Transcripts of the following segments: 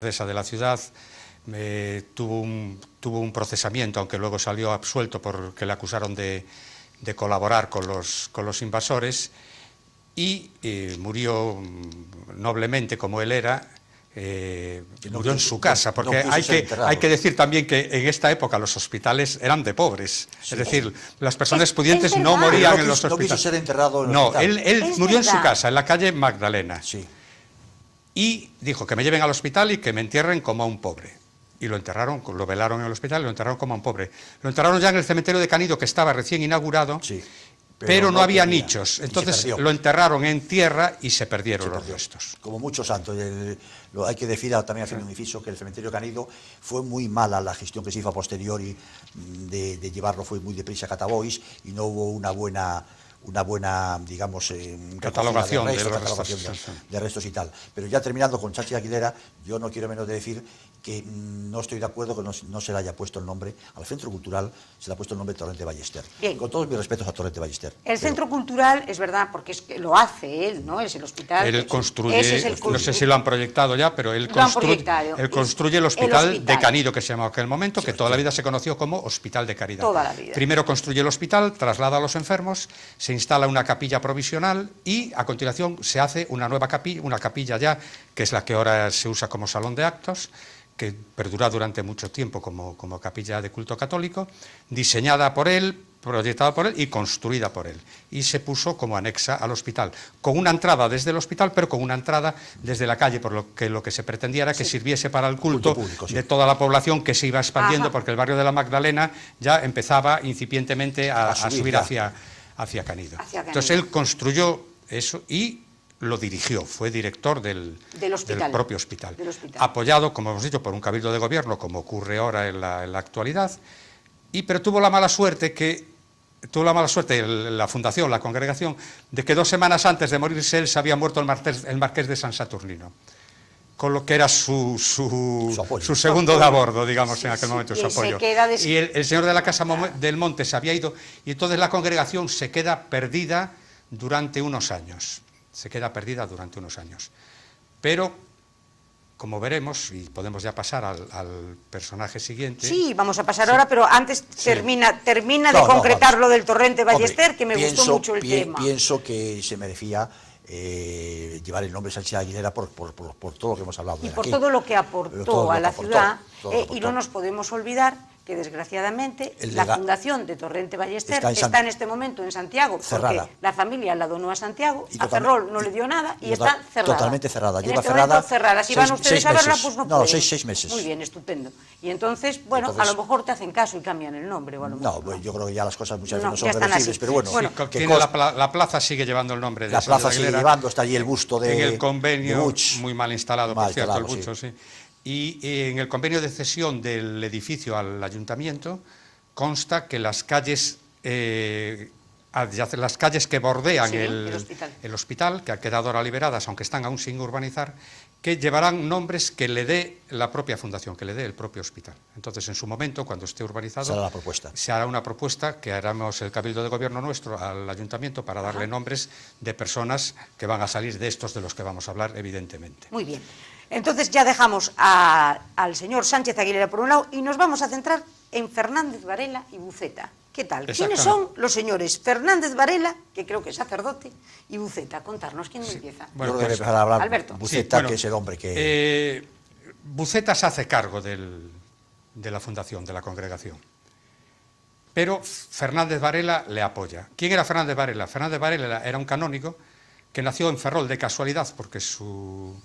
de la ciudad, tuvo un procesamiento, aunque luego salió absuelto porque le acusaron de colaborar con los invasores, y murió noblemente como él era. Murió en su casa, porque hay que decir también que en esta época los hospitales eran de pobres, sí. Es decir, las personas pudientes no morían en los hospitales. No quiso ser enterrado en el hospital. Él murió en su casa, en la calle Magdalena, sí. Y dijo que me lleven al hospital y que me entierren como a un pobre. Y lo enterraron, lo velaron en el hospital y lo enterraron como a un pobre. Lo enterraron ya en el cementerio de Canido, que estaba recién inaugurado, sí. Pero no había nichos, entonces lo enterraron en tierra y se perdieron los restos. Como muchos santos. Hay que decir también al fin un inciso que el cementerio Canido fue muy mala la gestión que se hizo a posteriori de llevarlo, fue muy deprisa a Catabois y no hubo una buena, digamos, catalogación de restos y tal. Pero ya terminando con Sánchez Aguilera, yo no quiero menos de decir que no estoy de acuerdo que no se le haya puesto el nombre al Centro Cultural, se le ha puesto el nombre Torrente Ballester. Bien. Con todos mis respetos a Torrente Ballester. El Centro Cultural, es verdad, porque es que lo hace él, ¿no? Es el hospital. Él construye, no sé si lo han proyectado ya, pero él construye el hospital de Canido, que se llamaba en aquel momento, que toda la vida se conoció como Hospital de Caridad. Toda la vida. Primero construye el hospital, traslada a los enfermos, se instala una capilla provisional y a continuación se hace una nueva capilla, una capilla ya, que es la que ahora se usa como salón de actos, que perdura durante mucho tiempo como capilla de culto católico, diseñada por él, proyectada por él y construida por él. Y se puso como anexa al hospital, con una entrada desde el hospital, pero con una entrada desde la calle, por lo que se pretendía era que sirviese para el culto público, de toda la población que se iba expandiendo, porque el barrio de la Magdalena ya empezaba incipientemente a subir hacia Canido. Entonces él construyó eso y lo dirigió, fue director del propio hospital, apoyado, como hemos dicho, por un cabildo de gobierno, como ocurre ahora en la actualidad, pero tuvo la mala suerte la fundación, la congregación, de que 2 semanas antes de morirse él se había muerto el marqués de San Saturnino, con lo que era su segundo de a bordo, digamos, en aquel momento, su apoyo. Y el señor de la Casa del Monte se había ido, y entonces la congregación se queda perdida durante unos años. Pero, como veremos, y podemos ya pasar al personaje siguiente... Sí, vamos a pasar ahora, pero antes termina de concretar lo del Torrente Ballester, que me gustó mucho el tema. Pienso que se merecía llevar el nombre Sánchez Aguilera por todo lo que hemos hablado. Y por todo lo que aportó a la ciudad, y no nos podemos olvidar que desgraciadamente la fundación de Torrente Ballester está en este momento en Santiago, cerrada, porque la familia la donó a Santiago, a Ferrol no le dio nada y está cerrada. Totalmente cerrada. Lleva cerrada. Si van ustedes a verla, pues no pueden. 6 meses. Muy bien, estupendo. Y entonces, bueno, a lo mejor te hacen caso y cambian el nombre. No, yo creo que ya las cosas muchas veces no son reversibles, pero bueno. La plaza sigue llevando el nombre de la plaza sigue llevando, está allí el busto de... En el convenio, muy mal instalado, por cierto, el busto, sí. Y en el convenio de cesión del edificio al ayuntamiento consta que las calles que bordean el hospital, que han quedado ahora liberadas, aunque están aún sin urbanizar, que llevarán nombres que le dé la propia fundación, que le dé el propio hospital. Entonces, en su momento, cuando esté urbanizado, se hará una propuesta que haremos el Cabildo de Gobierno nuestro al ayuntamiento para darle nombres de personas que van a salir de estos de los que vamos a hablar, evidentemente. Muy bien. Entonces ya dejamos al señor Sánchez Aguilera por un lado y nos vamos a centrar en Fernández Varela y Buceta. ¿Qué tal? ¿Quiénes son los señores Fernández Varela, que creo que es sacerdote, y Buceta? Contarnos, ¿quién empieza? Bueno, yo creo que empezar a hablar Alberto. Buceta, que es el hombre que... Buceta se hace cargo de la fundación, de la congregación, pero Fernández Varela le apoya. ¿Quién era Fernández Varela? Fernández Varela era un canónigo que nació en Ferrol de casualidad, porque su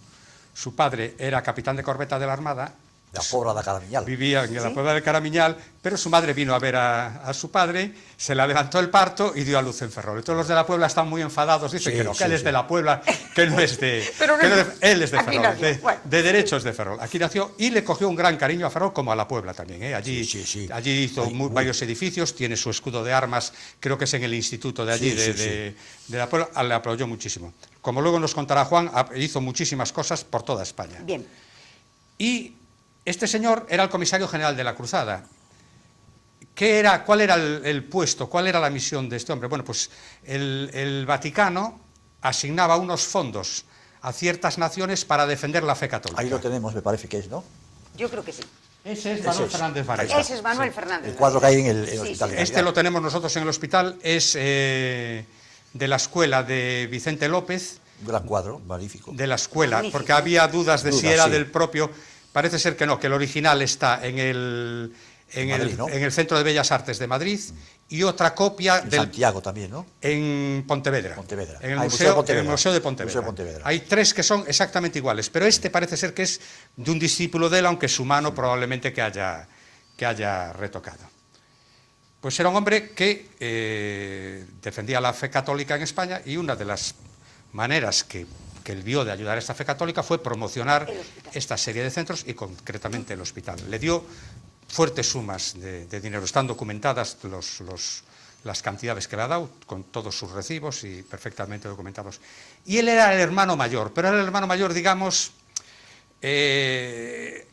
padre era capitán de corbeta de la Armada. La Pobla de Caramiñal. Vivía en la Pobla de Caramiñal, pero su madre vino a ver a su padre, se le adelantó el parto y dio a luz en Ferrol. Y todos los de la Puebla están muy enfadados, dicen que no, que él es de la Puebla, que no es de... él es de Ferrol, de derechos de Ferrol. Aquí nació y le cogió un gran cariño a Ferrol, como a la Puebla también. Allí hizo varios edificios, tiene su escudo de armas, creo que es en el instituto de allí, de la Puebla, le apoyó muchísimo. Como luego nos contará Juan, hizo muchísimas cosas por toda España. Bien. Y este señor era el comisario general de la Cruzada. ¿Cuál era el puesto? ¿Cuál era la misión de este hombre? Bueno, pues el Vaticano asignaba unos fondos a ciertas naciones para defender la fe católica. Ahí lo tenemos, me parece que es, ¿no? Yo creo que sí. Ese es Manuel Fernández Varela. Ese es Manuel Fernández. El cuadro que hay en el Sí, hospital. sí. de Este Navidad. lo tenemos nosotros en el hospital, es de la escuela de Vicente López, Un gran cuadro, magnífico. de la escuela, Magnífico. porque había dudas de si Dudas, era sí. del propio. Parece ser que no, que el original está en el Madrid, ¿no? en el Centro de Bellas Artes de Madrid y otra copia En del Santiago también, ¿no? en Pontevedra. Pontevedra. En el, Ah, museo, Pontevedra. en el Museo de Pontevedra. Museo de Pontevedra. Hay 3 que son exactamente iguales, pero este parece ser que es de un discípulo de él, aunque su mano probablemente que haya retocado. Pues era un hombre que defendía la fe católica en España, y una de las maneras que él vio de ayudar a esta fe católica fue promocionar esta serie de centros, y concretamente el hospital. Le dio fuertes sumas de dinero, están documentadas las cantidades que le ha dado, con todos sus recibos y perfectamente documentados. Y él era el hermano mayor, pero era el hermano mayor, digamos...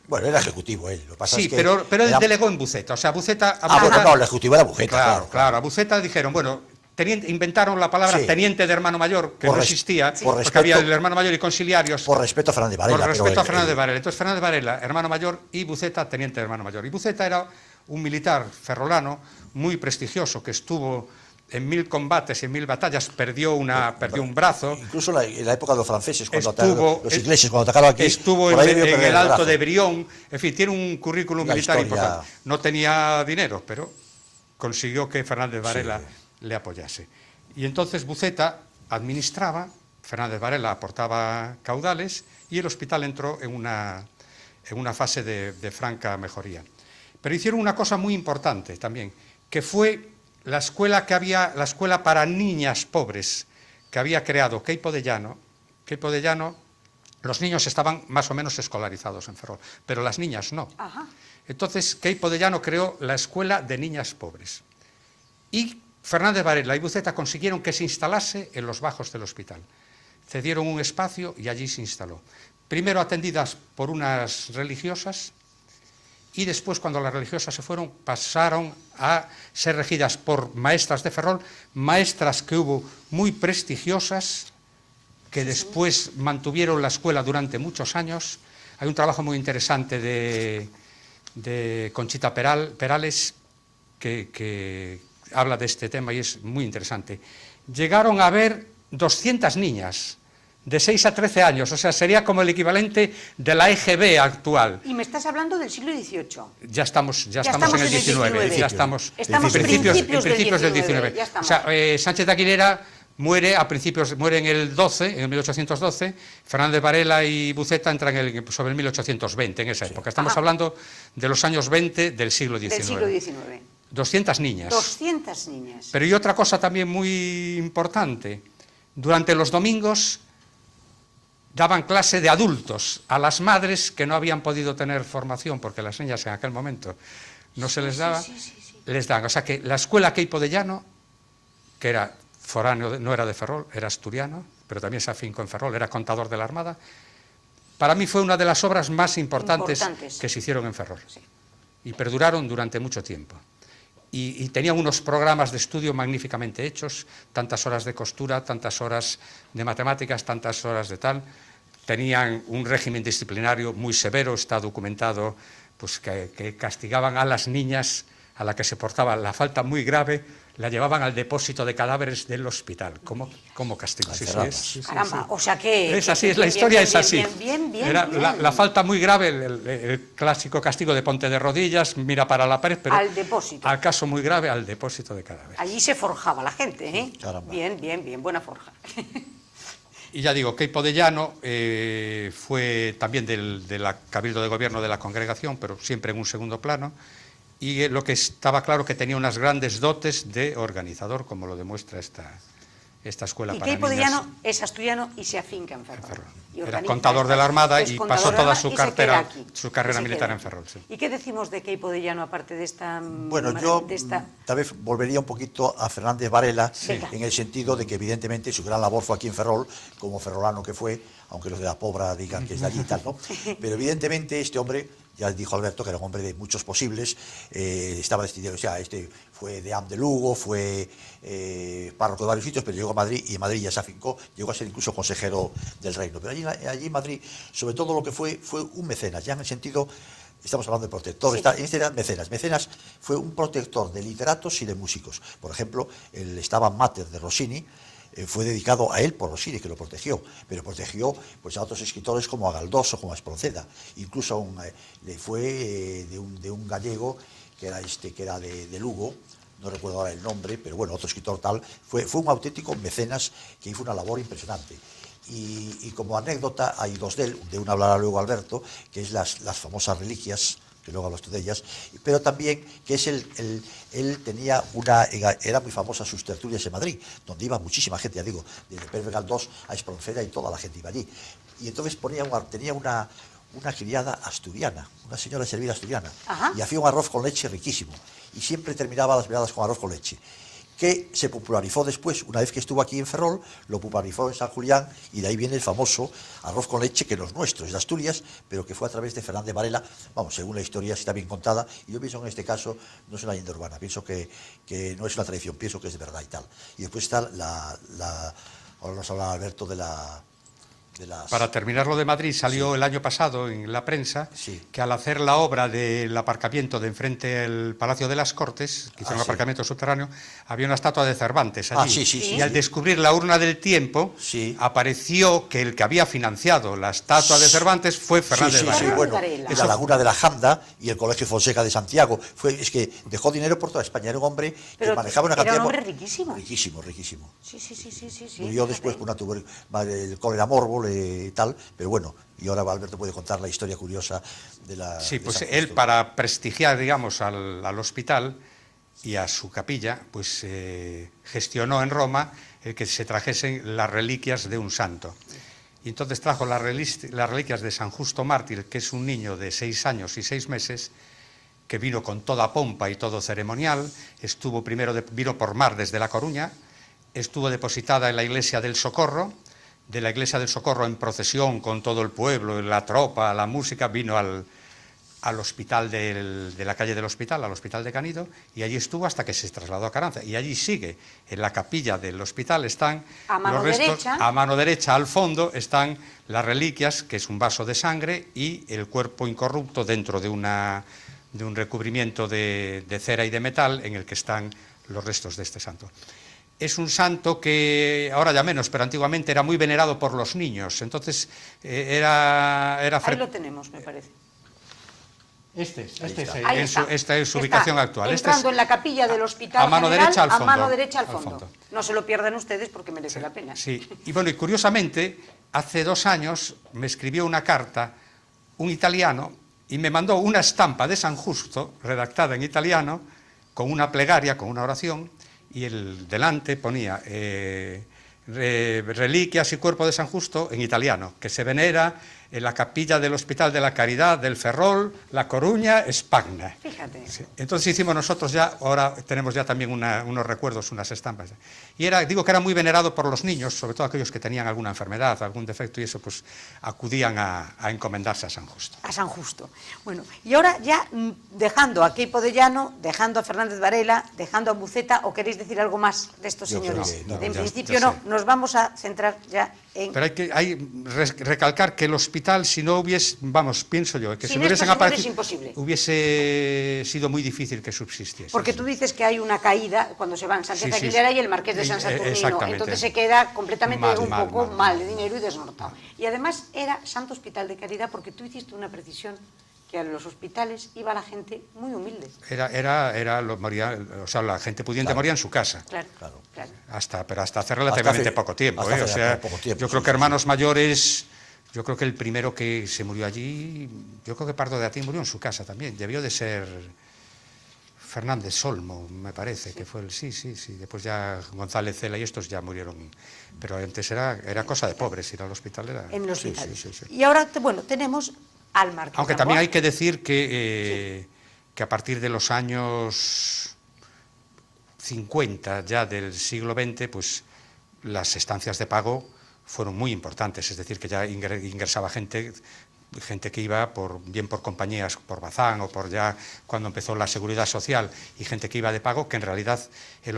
Bueno, era ejecutivo él. Lo que pasa sí, es que pero él era- delegó en Buceta. O sea, Buceta... bueno, no, el ejecutivo era Bujeta, Claro, a Buceta dijeron, bueno, inventaron la palabra Sí. teniente de hermano mayor, que Por no res- existía, por porque respeto- había el hermano mayor y conciliarios. Por respeto a Fernández Varela. Por pero respeto a él- Fernández él- Varela. Entonces, Fernández Varela, hermano mayor, y Buceta, teniente de hermano mayor. Y Buceta era un militar ferrolano muy prestigioso, que estuvo en 1000 combates y en 1000 batallas, perdió un brazo. Incluso en la época de los franceses, cuando Estuvo- atacaron, los ingleses, cuando atacaron aquí, Estuvo por ahí en debió perder el Alto brazo. de Brión, en fin, tiene un currículum La militar historia- importante. No tenía dinero, pero consiguió que Fernández Varela le apoyase. Y entonces Buceta administraba, Fernández Varela aportaba caudales, y el hospital entró en una fase de franca mejoría. Pero hicieron una cosa muy importante también, que fue la escuela para niñas pobres que había creado Queipo de Llano. Queipo de Llano, los niños estaban más o menos escolarizados en Ferrol, pero las niñas no. Ajá. Entonces Queipo de Llano creó la escuela de niñas pobres. Y Fernández Varela y Buceta consiguieron que se instalase en los bajos del hospital. Cedieron un espacio y allí se instaló. Primero atendidas por unas religiosas, y después, cuando las religiosas se fueron, pasaron a ser regidas por maestras de Ferrol, maestras que hubo muy prestigiosas, que después mantuvieron la escuela durante muchos años. Hay un trabajo muy interesante de Conchita Perales que habla de este tema y es muy interesante. Llegaron a haber 200 niñas de 6 a 13 años, o sea, sería como el equivalente de la EGB actual. Y me estás hablando del siglo XVIII. Ya estamos en el XIX, ya estamos Estamos en principios del del XIX. ya estamos. O sea, Sánchez de Aguilera muere en el 12, en 1812, Fernández Varela y Buceta entran sobre el 1820, en esa época. Estamos hablando de los años 20 del siglo XIX. Del siglo XIX. 200 niñas. 200 niñas. Pero y otra cosa también muy importante, durante los domingos daban clase de adultos a las madres que no habían podido tener formación, porque las niñas en aquel momento no se les daba, les dan. O sea que la escuela Queipo de Llano, que era foráneo, no era de Ferrol, era asturiano, pero también se afincó en Ferrol, era contador de la Armada, para mí fue una de las obras más importantes que se hicieron en Ferrol. Sí. Y perduraron durante mucho tiempo. Y tenían unos programas de estudio magníficamente hechos, tantas horas de costura, tantas horas de matemáticas, tantas horas de tal. Tenían un régimen disciplinario muy severo, está documentado, pues que castigaban a las niñas a la que se portaba la falta muy grave, la llevaban al depósito de cadáveres del hospital. ¿Cómo castigo? Sí, sí, Caramba, o sea que... Es así, la historia es así. Bien. Era la falta muy grave, el clásico castigo de ponte de rodillas, mira para la pared, pero al depósito. al caso muy grave, al depósito de cadáveres. Allí se forjaba la gente, ¿eh? Caramba. Bien, buena forja. Y ya digo, Queipo de Llano fue también de la Cabildo de Gobierno de la congregación, pero siempre en un segundo plano, y lo que estaba claro que tenía unas grandes dotes de organizador, como lo demuestra esta escuela Y para Queipo de niñas. Llano es asturiano y se afinca en Ferrol. Y Era organiza contador de la Armada es y contador pasó de la toda Armada su y se queda carrera, aquí. su carrera Y se militar queda en Ferrol. Sí. ¿Y qué decimos de Queipo de Llano, aparte de esta... Bueno, yo tal vez volvería un poquito a Fernández Varela, en el sentido de que evidentemente su gran labor fue aquí en Ferrol, como ferrolano que fue, aunque los de la Pobra digan que es de allí y tal, ¿no? Pero evidentemente este hombre, ya dijo Alberto que era un hombre de muchos posibles, estaba destinado, o sea, fue deán de Lugo, fue párroco de varios sitios, pero llegó a Madrid y en Madrid ya se afincó, llegó a ser incluso consejero del reino. Pero allí en Madrid, sobre todo lo que fue un mecenas, ya en el sentido, estamos hablando de protector, sí. en este era mecenas. Mecenas fue un protector de literatos y de músicos. Por ejemplo, el Stabat Mater de Rossini fue dedicado a él por Rossini, que lo protegió, pero protegió pues, a otros escritores como a Galdós o como a Espronceda. Incluso le fue de un gallego que era de Lugo, no recuerdo ahora el nombre, pero bueno, otro escritor tal, fue un auténtico mecenas que hizo una labor impresionante. Y como anécdota, hay dos de él, de una hablará luego Alberto, que es las famosas reliquias, que luego hablas tú de ellas, pero también que es él tenía era muy famosa sus tertulias en Madrid, donde iba muchísima gente, ya digo, desde Pérez Galdós a Espronceda y toda la gente iba allí. Y entonces tenía una criada asturiana, una señora servida asturiana, Ajá. y hacía un arroz con leche riquísimo, y siempre terminaba las veladas con arroz con leche, que se popularizó después, una vez que estuvo aquí en Ferrol, lo popularizó en San Julián, y de ahí viene el famoso arroz con leche, que no es nuestro, es de Asturias, pero que fue a través de Fernández Varela, vamos, según la historia está bien contada, y yo pienso que en este caso no es una leyenda urbana, pienso que no es una tradición, pienso que es de verdad y tal. Y después está ahora nos habla Alberto de las... Para terminar lo de Madrid, salió el año pasado en la prensa que al hacer la obra del aparcamiento de enfrente al Palacio de las Cortes, que hicieron un aparcamiento subterráneo, había una estatua de Cervantes allí. Y al descubrir la urna del tiempo, apareció que el que había financiado la estatua de Cervantes fue Fernández Varela. Bueno, la Laguna de la Janda y el Colegio Fonseca de Santiago. Es que dejó dinero por toda España. Era un hombre que manejaba una cantidad... Era un hombre riquísimo. Riquísimo. Sí. Murió después con el cólera morbo y tal, pero bueno, y ahora Alberto puede contar la historia curiosa de la... Sí, pues él para prestigiar, digamos, al hospital y a su capilla, pues gestionó en Roma el que se trajesen las reliquias de un santo. Y entonces trajo las reliquias de San Justo Mártir, que es un niño de 6 años y 6 meses, que vino con toda pompa y todo ceremonial, vino por mar desde La Coruña, estuvo depositada en la iglesia del Socorro, de la iglesia del Socorro en procesión con todo el pueblo, la tropa, la música, vino al hospital de la calle del Hospital, al hospital de Canido, y allí estuvo hasta que se trasladó a Carranza. Y allí sigue, en la capilla del hospital están los restos, a mano derecha al fondo están las reliquias, que es un vaso de sangre, y el cuerpo incorrupto dentro de un recubrimiento de cera y de metal en el que están los restos de este santo. Es un santo que ahora ya menos, pero antiguamente era muy venerado por los niños. Entonces Ahí lo tenemos, me parece. Esta es su ubicación actual. Entrando en la capilla del Hospital a mano General, derecha al fondo. A mano derecha al fondo. No se lo pierdan ustedes porque merece la pena. Sí, y bueno, y curiosamente, hace 2 años me escribió una carta un italiano y me mandó una estampa de San Justo, redactada en italiano, con una plegaria, con una oración, y delante ponía reliquias y cuerpo de San Justo en italiano, que se venera en la capilla del Hospital de la Caridad del Ferrol, La Coruña, Espagna. Fíjate. Sí. Entonces hicimos nosotros ya, ahora tenemos ya también unos recuerdos, unas estampas. Y digo que era muy venerado por los niños, sobre todo aquellos que tenían alguna enfermedad, algún defecto, y eso pues acudían a encomendarse a San Justo. A San Justo. Bueno, y ahora ya dejando a Queipo de Llano, dejando a Fernández Varela, dejando a Buceta, ¿o queréis decir algo más de estos señores? En principio no, nos vamos a centrar ya en... Pero hay recalcar que el hospital, si no hubiese, vamos, pienso yo, que si hubiesen aparecido, hubiese sido muy difícil que subsistiese. Porque tú dices que hay una caída cuando se van Sánchez Aguilera y el Marqués de San Saturnino, entonces se queda completamente mal de dinero y desnortado. Y además era Santo Hospital de Caridad, porque tú hiciste una precisión, que a los hospitales iba la gente muy humilde. O sea, la gente pudiente moría en su casa. Claro. Pero hasta hace relativamente poco tiempo. O sea, yo creo que hermanos mayores, yo creo que el primero que se murió allí, yo creo que Pardo de Atín murió en su casa también. Debió de ser Fernández Solmo, me parece, que fue el... Sí. Después ya González Cela y estos ya murieron. Pero antes era cosa de pobres ir al hospital. En el hospital. Sí. Y ahora, bueno, tenemos al Marqués. Aunque también hay que decir que a partir de los años 50 ya del siglo XX, pues las estancias de pago fueron muy importantes, es decir, que ya ingresaba gente que iba bien por compañías, por Bazán o por ya cuando empezó la Seguridad Social, y gente que iba de pago, que en realidad el